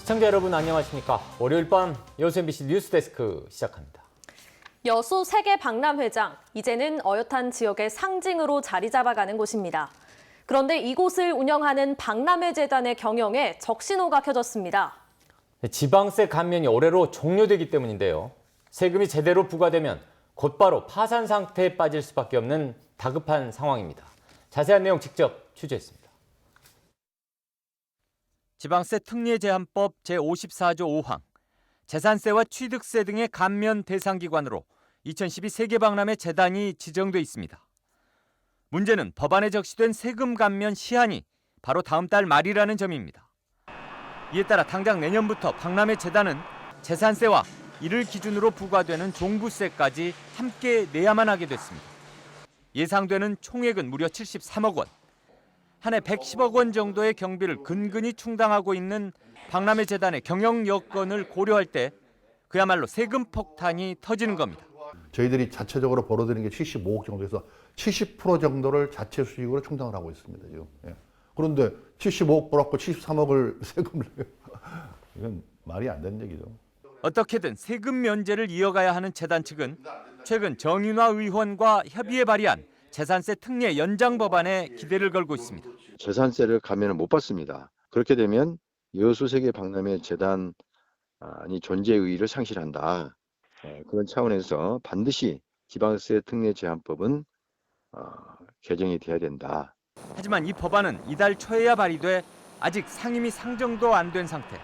시청자 여러분 안녕하십니까? 월요일 밤 여수 MBC 뉴스데스크 시작합니다. 여수 세계 박람회장, 이제는 어엿한 지역의 상징으로 자리 잡아가는 곳입니다. 그런데 이곳을 운영하는 박람회 재단의 경영에 적신호가 켜졌습니다. 지방세 감면이 올해로 종료되기 때문인데요. 세금이 제대로 부과되면 곧바로 파산 상태에 빠질 수밖에 없는 다급한 상황입니다. 자세한 내용 직접 취재했습니다. 지방세 특례 제한법 제54조 5항, 재산세와 취득세 등의 감면 대상 기관으로 2012 세계박람회 재단이 지정돼 있습니다. 문제는 법안에 적시된 세금 감면 시한이 바로 다음 달 말이라는 점입니다. 이에 따라 당장 내년부터 박람회 재단은 재산세와 이를 기준으로 부과되는 종부세까지 함께 내야만 하게 됐습니다. 예상되는 총액은 무려 73억 원. 한 해 110억 원 정도의 경비를 근근히 충당하고 있는 박람회 재단의 경영 여건을 고려할 때 그야말로 세금 폭탄이 터지는 겁니다. 저희들이 자체적으로 벌어들이는 게 75억 정도에서 70% 정도를 자체 수익으로 충당을 하고 있습니다, 지금. 예. 그런데 75억 벌었고 73억을 세금을 내요. 이건 말이 안 되는 얘기죠. 어떻게든 세금 면제를 이어가야 하는 재단 측은 최근 정인화 의원과 협의해 발의한 재산세 특례 연장 법안에 기대를 걸고 있습니다. 재산세를 감면을 못 받습니다. 그렇게 되면 여수세계 박람회 재단이 존재의 의의를 상실한다. 그런 차원에서 반드시 지방세 특례 제한법은 개정이 돼야 된다. 하지만 이 법안은 이달 초에야 발의돼 아직 상임위 상정도 안 된 상태.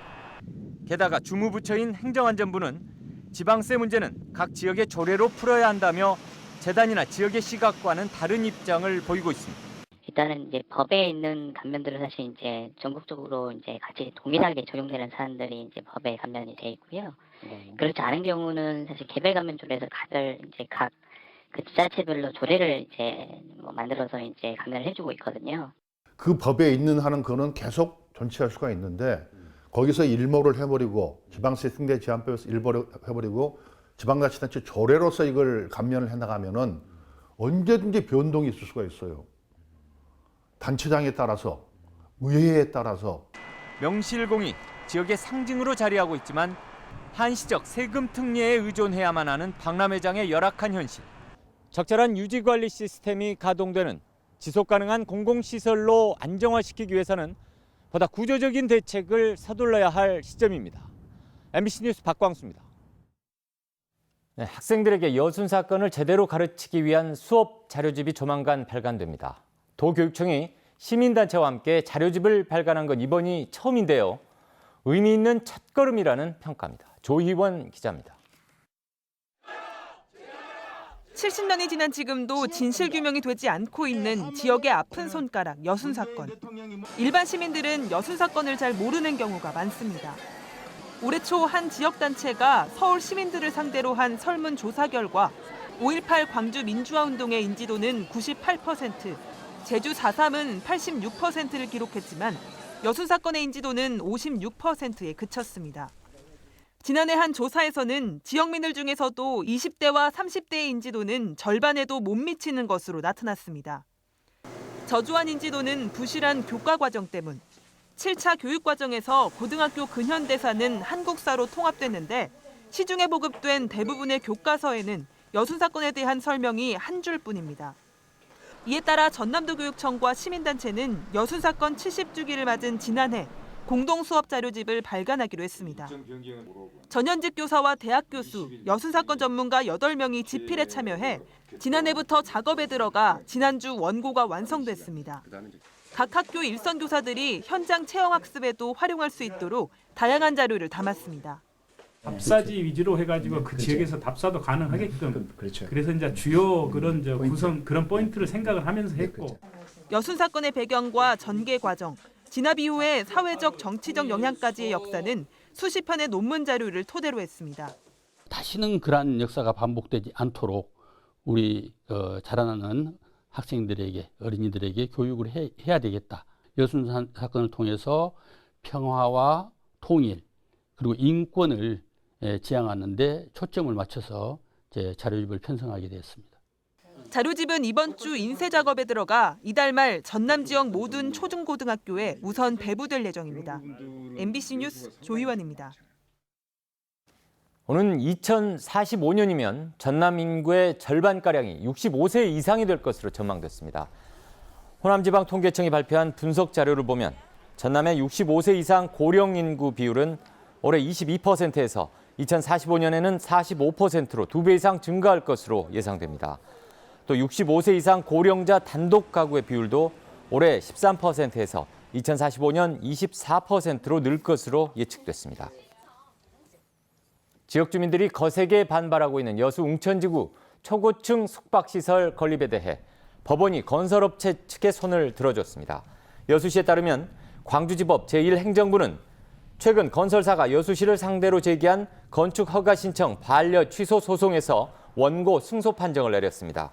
게다가 주무부처인 행정안전부는 지방세 문제는 각 지역의 조례로 풀어야 한다며 재단이나 지역의 시각과는 다른 입장을 보이고 있습니다. 일단은 이제 법에 있는 감면들은 사실 이제 전국적으로 이제 같이 동일하게 적용되는 사안들이 이제 법에 감면이 돼 있고요. 그렇지 않은 경우는 사실 개별 감면조례에서 각 그 지자체별로 조례를 이제 만들어서 이제 감면을 해주고 있거든요. 그 법에 있는 한은 그거는 계속 존치할 수가 있는데 거기서 일몰을 해버리고 지방세 특례 제한법에서 일몰을 해버리고 지방자치단체 조례로서 이걸 감면을 해나가면은 언제든지 변동이 있을 수가 있어요. 단체장에 따라서, 의회에 따라서. 명실공히 지역의 상징으로 자리하고 있지만 한시적 세금 특례에 의존해야만 하는 박람회장의 열악한 현실. 적절한 유지관리 시스템이 가동되는 지속가능한 공공시설로 안정화시키기 위해서는 보다 구조적인 대책을 서둘러야 할 시점입니다. MBC 뉴스 박광수입니다. 네, 학생들에게 여순 사건을 제대로 가르치기 위한 수업 자료집이 조만간 발간됩니다. 도교육청이 시민단체와 함께 자료집을 발간한 건 이번이 처음인데요. 의미 있는 첫걸음이라는 평가입니다. 조희원 기자입니다. 70년이 지난 지금도 진실규명이 되지 않고 있는 지역의 아픈 손가락 여순 사건. 일반 시민들은 여순 사건을 잘 모르는 경우가 많습니다. 올해 초 한 지역단체가 서울 시민들을 상대로 한 설문조사 결과 5.18 광주 민주화운동의 인지도는 98%, 제주 4.3은 86%를 기록했지만 여순 사건의 인지도는 56%에 그쳤습니다. 지난해 한 조사에서는 지역민들 중에서도 20대와 30대의 인지도는 절반에도 못 미치는 것으로 나타났습니다. 저조한 인지도는 부실한 교과 과정 때문. 7차 교육 과정에서 고등학교 근현대사는 한국사로 통합됐는데 시중에 보급된 대부분의 교과서에는 여순 사건에 대한 설명이 한 줄뿐입니다. 이에 따라 전남도교육청과 시민단체는 여순 사건 70주기를 맞은 지난해 공동 수업 자료집을 발간하기로 했습니다. 전현직 교사와 대학 교수, 여순 사건 전문가 8명이 집필에 참여해 지난해부터 작업에 들어가 지난주 원고가 완성됐습니다. 각 학교 일선 교사들이 현장 체험 학습에도 활용할 수 있도록 다양한 자료를 담았습니다. 답사지 위주로 해가지고 그 지역에서 답사도 가능하게끔 그래서 이제 주요 그런 구성 그런 포인트를 생각을 하면서 했고 여순 사건의 배경과 전개 과정, 진압 이후의 사회적 정치적 영향까지의 역사는 수십 편의 논문 자료를 토대로 했습니다. 다시는 그러한 역사가 반복되지 않도록 우리 자라나는 학생들에게 어린이들에게 교육을 해야 되겠다. 여순 사건을 통해서 평화와 통일 그리고 인권을 지향하는 데 초점을 맞춰서 제 자료집을 편성하게 되었습니다. 자료집은 이번 주 인쇄 작업에 들어가 이달 말 전남 지역 모든 초중고등학교에 우선 배부될 예정입니다. MBC 뉴스 조희원입니다. 오는 2045년이면 전남 인구의 절반가량이 65세 이상이 될 것으로 전망됐습니다. 호남지방통계청이 발표한 분석 자료를 보면 전남의 65세 이상 고령 인구 비율은 올해 22%에서 2045년에는 45%로 2배 이상 증가할 것으로 예상됩니다. 또 65세 이상 고령자 단독 가구의 비율도 올해 13%에서 2045년 24%로 늘 것으로 예측됐습니다. 지역 주민들이 거세게 반발하고 있는 여수 웅천지구 초고층 숙박시설 건립에 대해 법원이 건설업체 측에 손을 들어줬습니다. 여수시에 따르면 광주지법 제1행정부는 최근 건설사가 여수시를 상대로 제기한 건축 허가 신청 반려 취소 소송에서 원고 승소 판정을 내렸습니다.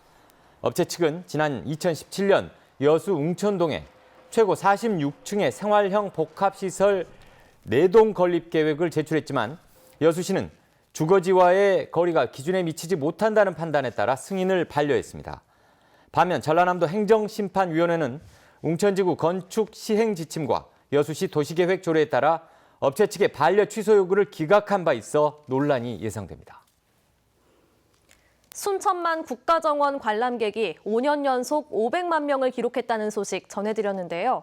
업체 측은 지난 2017년 여수 웅천동에 최고 46층의 생활형 복합시설 4동 건립 계획을 제출했지만 여수시는 주거지와의 거리가 기준에 미치지 못한다는 판단에 따라 승인을 반려했습니다. 반면 전라남도 행정심판위원회는 웅천지구 건축 시행 지침과 여수시 도시계획 조례에 따라 업체 측의 반려 취소 요구를 기각한 바 있어 논란이 예상됩니다. 순천만 국가정원 관람객이 5년 연속 500만 명을 기록했다는 소식 전해드렸는데요.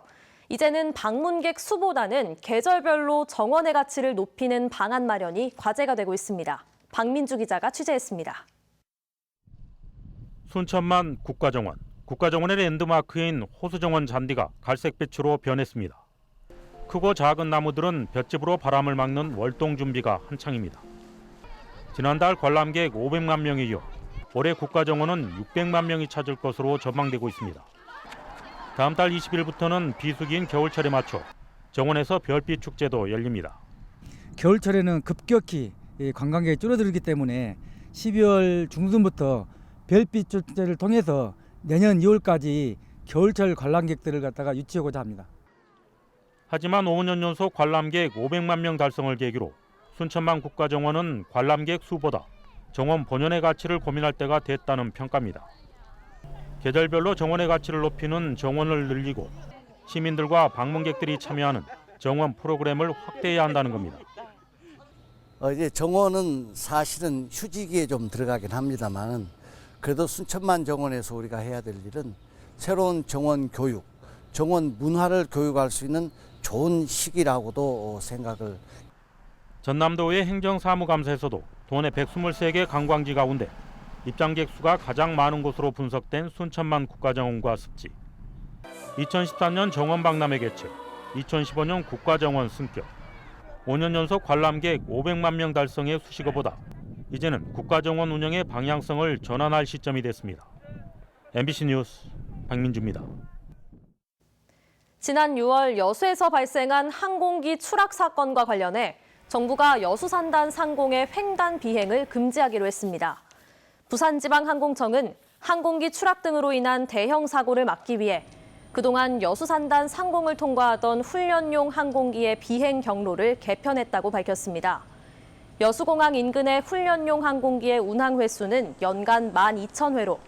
이제는 방문객 수보다는 계절별로 정원의 가치를 높이는 방안 마련이 과제가 되고 있습니다. 박민주 기자가 취재했습니다. 순천만 국가정원. 국가정원의 랜드마크인 호수정원 잔디가 갈색빛으로 변했습니다. 크고 작은 나무들은 볏짚으로 바람을 막는 월동 준비가 한창입니다. 지난달 관람객 500만 명에 이어 올해 국가정원은 600만 명이 찾을 것으로 전망되고 있습니다. 다음 달 20일부터는 비수기인 겨울철에 맞춰 정원에서 별빛 축제도 열립니다. 겨울철에는 급격히 관광객이 줄어들기 때문에 12월 중순부터 별빛 축제를 통해서 내년 2월까지 겨울철 관람객들을 갖다가 유치하고자 합니다. 하지만 5년 연속 관람객 500만 명 달성을 계기로 순천만 국가정원은 관람객 수보다 정원 본연의 가치를 고민할 때가 됐다는 평가입니다. 계절별로 정원의 가치를 높이는 정원을 늘리고 시민들과 방문객들이 참여하는 정원 프로그램을 확대해야 한다는 겁니다. 이제 정원은 사실은 휴지기에 좀 들어가긴 합니다만 그래도 순천만 정원에서 우리가 해야 될 일은 새로운 정원 교육, 정원 문화를 교육할 수 있는 좋은 시기라고도 생각을. 전남도의 행정사무감사에서도 도내 123개 관광지 가운데 입장객 수가 가장 많은 곳으로 분석된 순천만 국가정원과 습지, 2013년 정원 박람회 개최, 2015년 국가정원 승격, 5년 연속 관람객 500만 명 달성의 수식어보다 이제는 국가정원 운영의 방향성을 전환할 시점이 됐습니다. MBC 뉴스 박민주입니다. 지난 6월 여수에서 발생한 항공기 추락 사건과 관련해 정부가 여수산단 상공의 횡단 비행을 금지하기로 했습니다. 부산지방항공청은 항공기 추락 등으로 인한 대형 사고를 막기 위해 그동안 여수산단 상공을 통과하던 훈련용 항공기의 비행 경로를 개편했다고 밝혔습니다. 여수공항 인근의 훈련용 항공기의 운항 횟수는 연간 12,000회로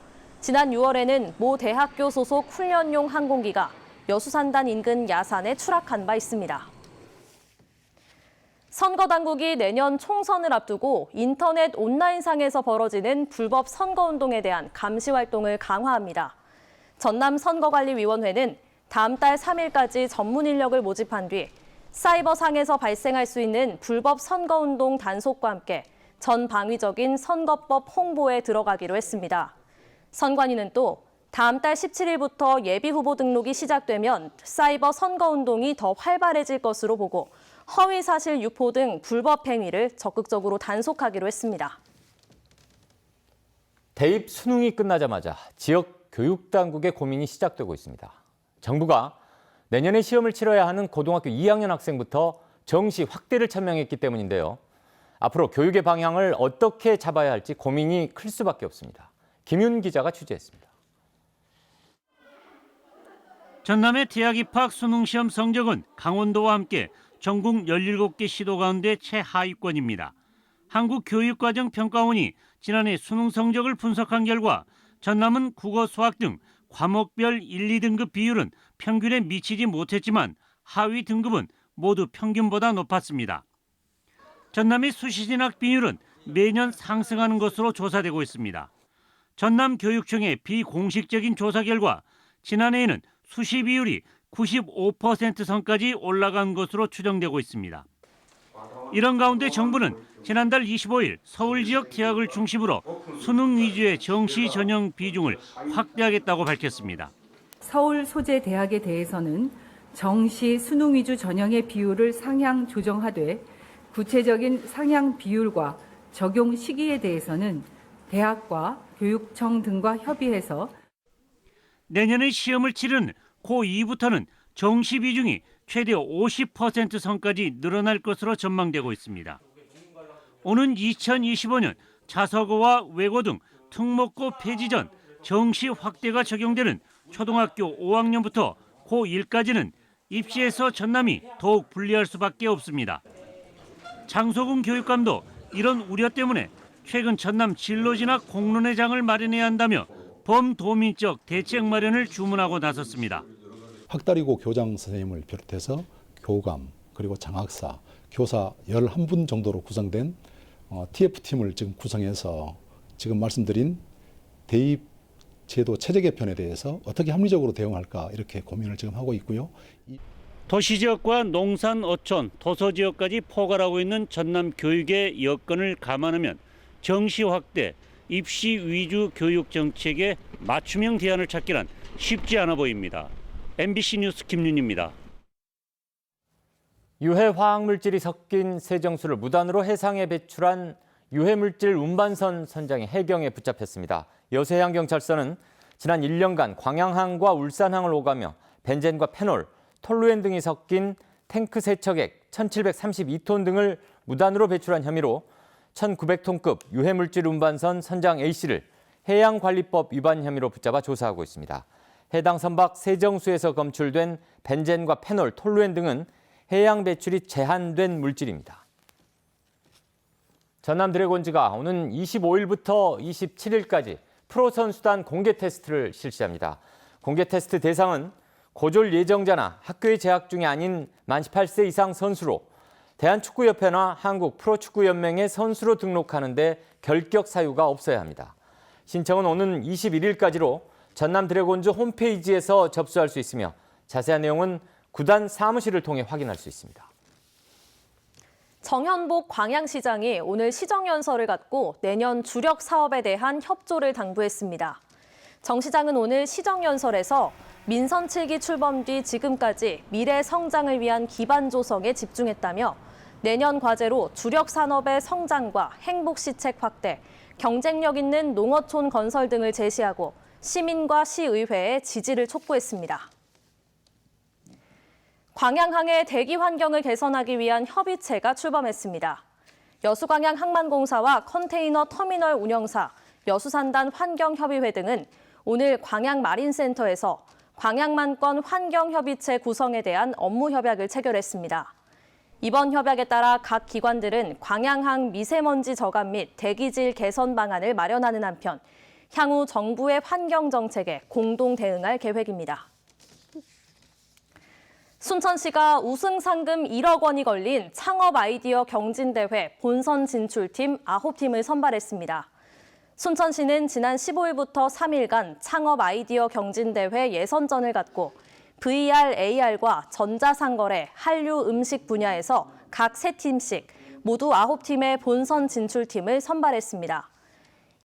지난 6월에는 모 대학교 소속 훈련용 항공기가 여수산단 인근 야산에 추락한 바 있습니다. 선거당국이 내년 총선을 앞두고 인터넷 온라인상에서 벌어지는 불법 선거운동에 대한 감시 활동을 강화합니다. 전남선거관리위원회는 다음 달 3일까지 전문 인력을 모집한 뒤 사이버상에서 발생할 수 있는 불법 선거운동 단속과 함께 전방위적인 선거법 홍보에 들어가기로 했습니다. 선관위는 또 다음 달 17일부터 예비후보 등록이 시작되면 사이버 선거운동이 더 활발해질 것으로 보고 허위사실 유포 등 불법 행위를 적극적으로 단속하기로 했습니다. 대입 수능이 끝나자마자 지역 교육당국의 고민이 시작되고 있습니다. 정부가 내년에 시험을 치러야 하는 고등학교 2학년 학생부터 정시 확대를 천명했기 때문인데요. 앞으로 교육의 방향을 어떻게 잡아야 할지 고민이 클 수밖에 없습니다. 김윤 기자가 취재했습니다. 전남의 대학 입학 수능시험 성적은 강원도와 함께 전국 17개 시도 가운데 최하위권입니다. 한국교육과정평가원이 지난해 수능 성적을 분석한 결과 전남은 국어, 수학 등 과목별 1, 2등급 비율은 평균에 미치지 못했지만 하위 등급은 모두 평균보다 높았습니다. 전남의 수시진학 비율은 매년 상승하는 것으로 조사되고 있습니다. 전남교육청의 비공식적인 조사 결과 지난해에는 수시 비율이 95% 선까지 올라간 것으로 추정되고 있습니다. 이런 가운데 정부는 지난달 25일 서울 지역 대학을 중심으로 수능 위주의 정시 전형 비중을 확대하겠다고 밝혔습니다. 서울 소재 대학에 대해서는 정시 수능 위주 전형의 비율을 상향 조정하되 구체적인 상향 비율과 적용 시기에 대해서는 대학과 교육청 등과 협의해서 내년에 시험을 치른 고2부터는 정시 비중이 최대 50% 선까지 늘어날 것으로 전망되고 있습니다. 오는 2025년 자사고와 외고 등 특목고 폐지 전 정시 확대가 적용되는 초등학교 5학년부터 고1까지는 입시에서 전남이 더욱 불리할 수밖에 없습니다. 장소금 교육감도 이런 우려 때문에 최근 전남 진로진학 공론회 장을 마련해야 한다며 범도민적 대책 마련을 주문하고 나섰습니다. 학다리고 교장 선생님을 비롯해서 교감, 그리고 장학사, 교사 11분 정도로 구성된 TF팀을 지금 구성해서 지금 말씀드린 대입 제도 체제 개편에 대해서 어떻게 합리적으로 대응할까 이렇게 고민을 지금 하고 있고요. 도시지역과 농산, 어촌, 도서지역까지 포괄하고 있는 전남 교육의 여건을 감안하면 정시 확대, 입시 위주 교육 정책의 맞춤형 대안을 찾기란 쉽지 않아 보입니다. MBC 뉴스 김윤입니다. 유해 화학물질이 섞인 세정수를 무단으로 해상에 배출한 유해물질 운반선 선장이 해경에 붙잡혔습니다. 여수해양경찰서는 지난 1년간 광양항과 울산항을 오가며 벤젠과 페놀, 톨루엔 등이 섞인 탱크 세척액 1,732톤 등을 무단으로 배출한 혐의로 1,900톤급 유해물질 운반선 선장 A씨를 해양관리법 위반 혐의로 붙잡아 조사하고 있습니다. 해당 선박 세정수에서 검출된 벤젠과 페놀, 톨루엔 등은 해양 배출이 제한된 물질입니다. 전남 드래곤즈가 오는 25일부터 27일까지 프로 선수단 공개 테스트를 실시합니다. 공개 테스트 대상은 고졸 예정자나 학교에 재학 중이 아닌 만 18세 이상 선수로 대한축구협회나 한국프로축구연맹에 선수로 등록하는 데 결격 사유가 없어야 합니다. 신청은 오는 21일까지로 전남 드래곤즈 홈페이지에서 접수할 수 있으며 자세한 내용은 구단 사무실을 통해 확인할 수 있습니다. 정현복 광양시장이 오늘 시정연설을 갖고 내년 주력 사업에 대한 협조를 당부했습니다. 정 시장은 오늘 시정연설에서 민선 7기 출범 뒤 지금까지 미래 성장을 위한 기반 조성에 집중했다며 내년 과제로 주력 산업의 성장과 행복 시책 확대, 경쟁력 있는 농어촌 건설 등을 제시하고 시민과 시의회의 지지를 촉구했습니다. 광양항의 대기 환경을 개선하기 위한 협의체가 출범했습니다. 여수광양항만공사와 컨테이너 터미널 운영사, 여수산단 환경협의회 등은 오늘 광양마린센터에서 광양만권 환경협의체 구성에 대한 업무 협약을 체결했습니다. 이번 협약에 따라 각 기관들은 광양항 미세먼지 저감 및 대기질 개선 방안을 마련하는 한편 향후 정부의 환경 정책에 공동 대응할 계획입니다. 순천시가 우승 상금 1억 원이 걸린 창업 아이디어 경진대회 본선 진출팀 9팀을 선발했습니다. 순천시는 지난 15일부터 3일간 창업 아이디어 경진대회 예선전을 갖고 VR, AR과 전자상거래, 한류 음식 분야에서 각 3팀씩 모두 9팀의 본선 진출팀을 선발했습니다.